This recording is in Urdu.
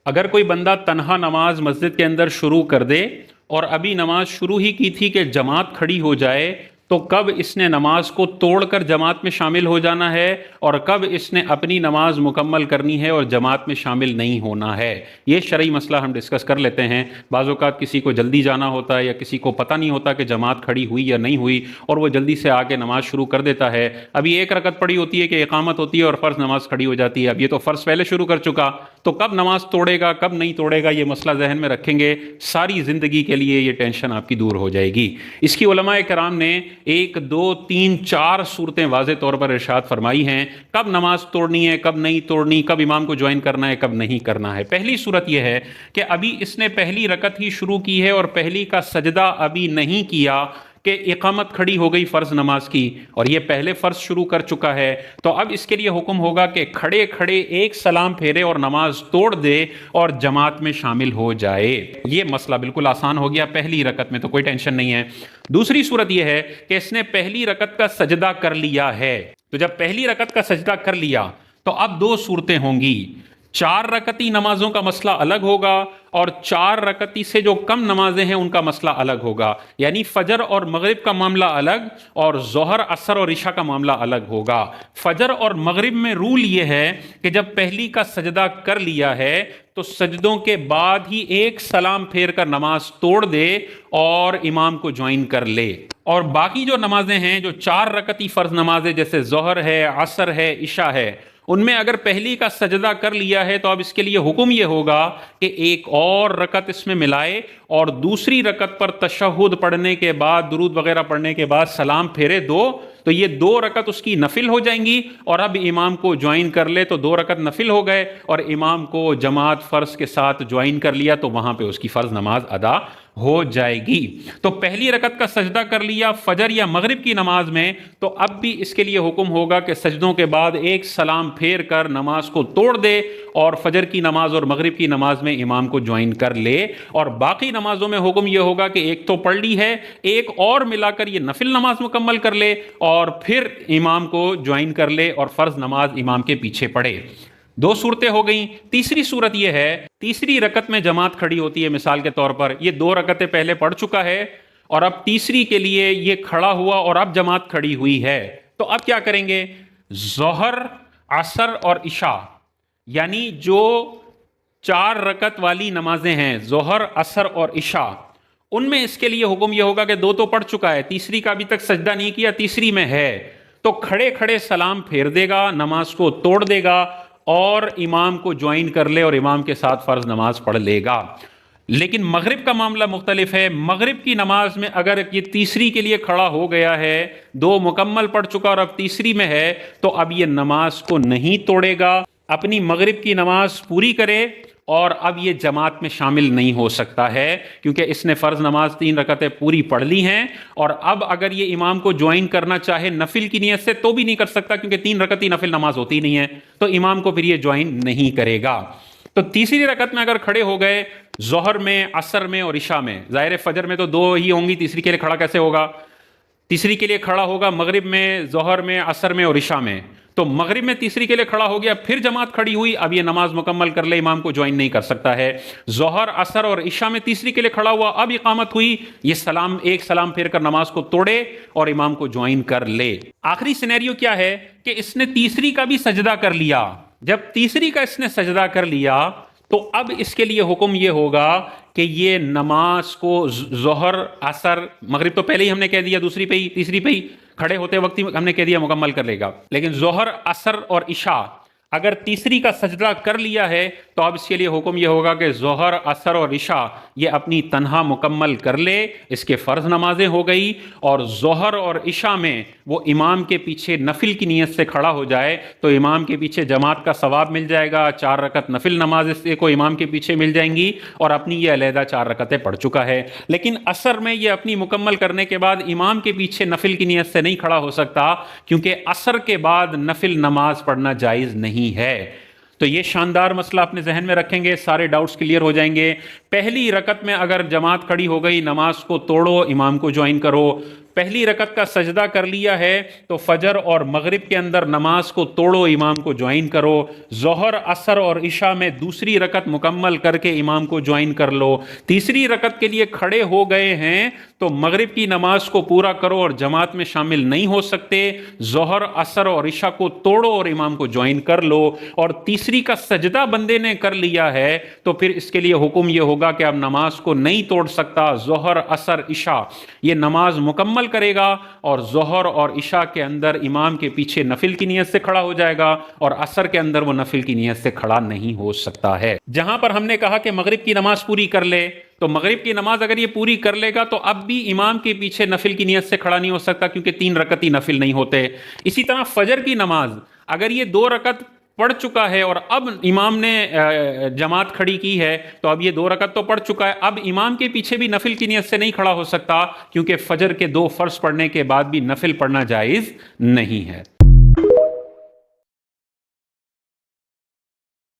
اگر کوئی بندہ تنہا نماز مسجد کے اندر شروع کر دے اور ابھی نماز شروع ہی کی تھی کہ جماعت کھڑی ہو جائے، تو کب اس نے نماز کو توڑ کر جماعت میں شامل ہو جانا ہے اور کب اس نے اپنی نماز مکمل کرنی ہے اور جماعت میں شامل نہیں ہونا ہے؟ یہ شرعی مسئلہ ہم ڈسکس کر لیتے ہیں۔ بعض اوقات کسی کو جلدی جانا ہوتا ہے یا کسی کو پتہ نہیں ہوتا کہ جماعت کھڑی ہوئی یا نہیں ہوئی، اور وہ جلدی سے آ کے نماز شروع کر دیتا ہے۔ ابھی ایک رکعت پڑی ہوتی ہے کہ اقامت ہوتی ہے اور فرض نماز کھڑی ہو جاتی ہے، اب یہ تو فرض پہلے شروع کر چکا، تو کب نماز توڑے گا کب نہیں توڑے گا، یہ مسئلہ ذہن میں رکھیں گے، ساری زندگی کے لیے یہ ٹینشن آپ کی دور ہو جائے گی۔ اس کی علماء کرام نے 1 2 3 4 صورتیں واضح طور پر ارشاد فرمائی ہیں کب نماز توڑنی ہے، کب نہیں توڑنی، کب امام کو جوائن کرنا ہے، کب نہیں کرنا ہے۔ پہلی صورت یہ ہے کہ ابھی اس نے پہلی رکعت ہی شروع کی ہے اور پہلی کا سجدہ ابھی نہیں کیا کہ اقامت کھڑی ہو گئی فرض نماز کی، اور یہ پہلے فرض شروع کر چکا ہے، تو اب اس کے لیے حکم ہوگا کہ کھڑے کھڑے ایک سلام پھیرے اور نماز توڑ دے اور جماعت میں شامل ہو جائے۔ یہ مسئلہ بالکل آسان ہو گیا، پہلی رکعت میں تو کوئی ٹینشن نہیں ہے۔ دوسری صورت یہ ہے کہ اس نے پہلی رکعت کا سجدہ کر لیا ہے، تو جب پہلی رکعت کا سجدہ کر لیا تو اب 2 صورتیں ہوں گی۔ 4 رکعتی نمازوں کا مسئلہ الگ ہوگا اور 4 رکعتی سے جو کم نمازیں ہیں ان کا مسئلہ الگ ہوگا، یعنی فجر اور مغرب کا معاملہ الگ اور ظہر عصر اور عشاء کا معاملہ الگ ہوگا۔ فجر اور مغرب میں رول یہ ہے کہ جب پہلی کا سجدہ کر لیا ہے تو سجدوں کے بعد ہی ایک سلام پھیر کر نماز توڑ دے اور امام کو جوائن کر لے، اور باقی جو نمازیں ہیں، جو 4 رکعتی فرض نمازیں جیسے ظہر ہے، عصر ہے، عشاء ہے، ان میں اگر پہلی کا سجدہ کر لیا ہے تو اب اس کے لیے حکم یہ ہوگا کہ ایک اور رکعت اس میں ملائے اور دوسری رکعت پر تشہد پڑھنے کے بعد، درود وغیرہ پڑھنے کے بعد سلام پھیرے 2، تو یہ 2 رکعت اس کی نفل ہو جائیں گی، اور اب امام کو جوائن کر لے تو 2 رکعت نفل ہو گئے، اور امام کو جماعت فرض کے ساتھ جوائن کر لیا تو وہاں پہ اس کی فرض نماز ادا ہو جائے گی۔ تو پہلی رکعت کا سجدہ کر لیا فجر یا مغرب کی نماز میں، تو اب بھی اس کے لیے حکم ہوگا کہ سجدوں کے بعد ایک سلام پھیر کر نماز کو توڑ دے اور فجر کی نماز اور مغرب کی نماز میں امام کو جوائن کر لے، اور باقی نمازوں میں حکم یہ ہوگا کہ ایک تو پڑھ لی ہے، ایک اور ملا کر یہ نفل نماز مکمل کر لے اور پھر امام کو جوائن کر لے اور فرض نماز امام کے پیچھے پڑھے۔ 2 صورتیں ہو گئیں۔ تیسری صورت یہ ہے، تیسری رکعت میں جماعت کھڑی ہوتی ہے، مثال کے طور پر یہ 2 رکعتیں پہلے پڑھ چکا ہے اور اب تیسری کے لیے یہ کھڑا ہوا اور اب جماعت کھڑی ہوئی ہے، تو اب کیا کریں گے؟ ظہر، عصر اور عشاء، یعنی جو 4 رکعت والی نمازیں ہیں، ظہر، عصر اور عشاء، ان میں اس کے لیے حکم یہ ہوگا کہ 2 تو پڑھ چکا ہے، تیسری کا ابھی تک سجدہ نہیں کیا، تیسری میں ہے، تو کھڑے کھڑے سلام پھیر دے گا، نماز کو توڑ دے گا اور امام کو جوائن کر لے اور امام کے ساتھ فرض نماز پڑھ لے گا۔ لیکن مغرب کا معاملہ مختلف ہے۔ مغرب کی نماز میں اگر یہ تیسری کے لیے کھڑا ہو گیا ہے، 2 مکمل پڑھ چکا اور اب تیسری میں ہے، تو اب یہ نماز کو نہیں توڑے گا، اپنی مغرب کی نماز پوری کرے اور اب یہ جماعت میں شامل نہیں ہو سکتا ہے، کیونکہ اس نے فرض نماز 3 رکعتیں پوری پڑھ لی ہیں، اور اب اگر یہ امام کو جوائن کرنا چاہے نفل کی نیت سے تو بھی نہیں کر سکتا، کیونکہ 3 رکعتی نفل نماز ہوتی نہیں ہے، تو امام کو پھر یہ جوائن نہیں کرے گا۔ تو تیسری رکعت میں اگر کھڑے ہو گئے ظہر میں، عصر میں اور عشاء میں، ظاہر فجر میں تو 2 ہی ہوں گی، تیسری کے لیے کھڑا کیسے ہوگا؟ تیسری کے لیے کھڑا ہوگا مغرب میں، ظہر میں، عصر میں اور عشاء میں، تو مغرب میں تیسری کے لیے کھڑا ہو گیا، پھر جماعت کھڑی ہوئی، اب یہ نماز مکمل کر لے، امام کو جوائن نہیں کر سکتا ہے۔ ظہر، عصر اور عشاء میں تیسری کے لیے کھڑا ہوا، اب اقامت ہوئی، یہ ایک سلام پھیر کر نماز کو توڑے اور امام کو جوائن کر لے۔ آخری سینیریو کیا ہے کہ اس نے تیسری کا بھی سجدہ کر لیا۔ جب تیسری کا اس نے سجدہ کر لیا تو اب اس کے لیے حکم یہ ہوگا کہ یہ نماز کو ظہر، عصر، مغرب تو پہلے ہی ہم نے کہہ دیا، دوسری پہ ہی، تیسری پہ ہی کھڑے ہوتے وقت ہی ہم نے کہہ دیا مکمل کر لے گا، لیکن ظہر، عصر اور عشاء اگر تیسری کا سجدہ کر لیا ہے تو اب اس کے لیے حکم یہ ہوگا کہ ظہر، عصر اور عشاء یہ اپنی تنہا مکمل کر لے، اس کے فرض نمازیں ہو گئی، اور ظہر اور عشاء میں وہ امام کے پیچھے نفل کی نیت سے کھڑا ہو جائے تو امام کے پیچھے جماعت کا ثواب مل جائے گا، 4 رکعت نفل نماز اس کو امام کے پیچھے مل جائیں گی، اور اپنی یہ علیحدہ 4 رکعتیں پڑھ چکا ہے۔ لیکن عصر میں یہ اپنی مکمل کرنے کے بعد امام کے پیچھے نفل کی نیت سے نہیں کھڑا ہو سکتا، کیونکہ عصر کے بعد نفل نماز پڑھنا جائز نہیں ہے۔ تو یہ شاندار مسئلہ اپنے ذہن میں رکھیں گے، سارے ڈاؤٹس کلیئر ہو جائیں گے۔ پہلی رکعت میں اگر جماعت کھڑی ہو گئی، نماز کو توڑو، امام کو جوائن کرو۔ پہلی رکعت کا سجدہ کر لیا ہے تو فجر اور مغرب کے اندر نماز کو توڑو، امام کو جوائن کرو، ظہر عصر اور عشاء میں دوسری رکعت مکمل کر کے امام کو جوائن کر لو، تیسری رکعت کے لیے کھڑے ہو گئے ہیں تو مغرب کی نماز کو پورا کرو اور جماعت میں شامل نہیں ہو سکتے، ظہر عصر اور عشاء کو توڑو اور امام کو جوائن کر لو، اور تیسری کا سجدہ بندے نے کر لیا ہے تو پھر اس کے لیے حکم یہ ہوگا کہ اب نماز کو نہیں توڑ سکتا، ظہر عصر عشاء یہ نماز مکمل کرے گا، اور ظہر اور عشاء کے اندر امام کے پیچھے نفل کی نیت سے کھڑا ہو جائے گا، اور عصر کے اندر وہ نفل کی نیت سے کھڑا نہیں ہو سکتا ہے۔ جہاں پر ہم نے کہا کہ مغرب کی نماز پوری کر لے، تو مغرب کی نماز اگر یہ پوری کر لے گا تو اب بھی امام کے پیچھے نفل کی نیت سے کھڑا نہیں ہو سکتا، کیونکہ 3 رکعت ہی نفل نہیں ہوتے۔ اسی طرح فجر کی نماز اگر یہ 2 رکعت پڑھ چکا ہے اور اب امام نے جماعت کھڑی کی ہے تو اب یہ 2 رکعت تو پڑھ چکا ہے، اب امام کے پیچھے بھی نفل کی نیت سے نہیں کھڑا ہو سکتا، کیونکہ فجر کے 2 فرض پڑھنے کے بعد بھی نفل پڑھنا جائز نہیں ہے۔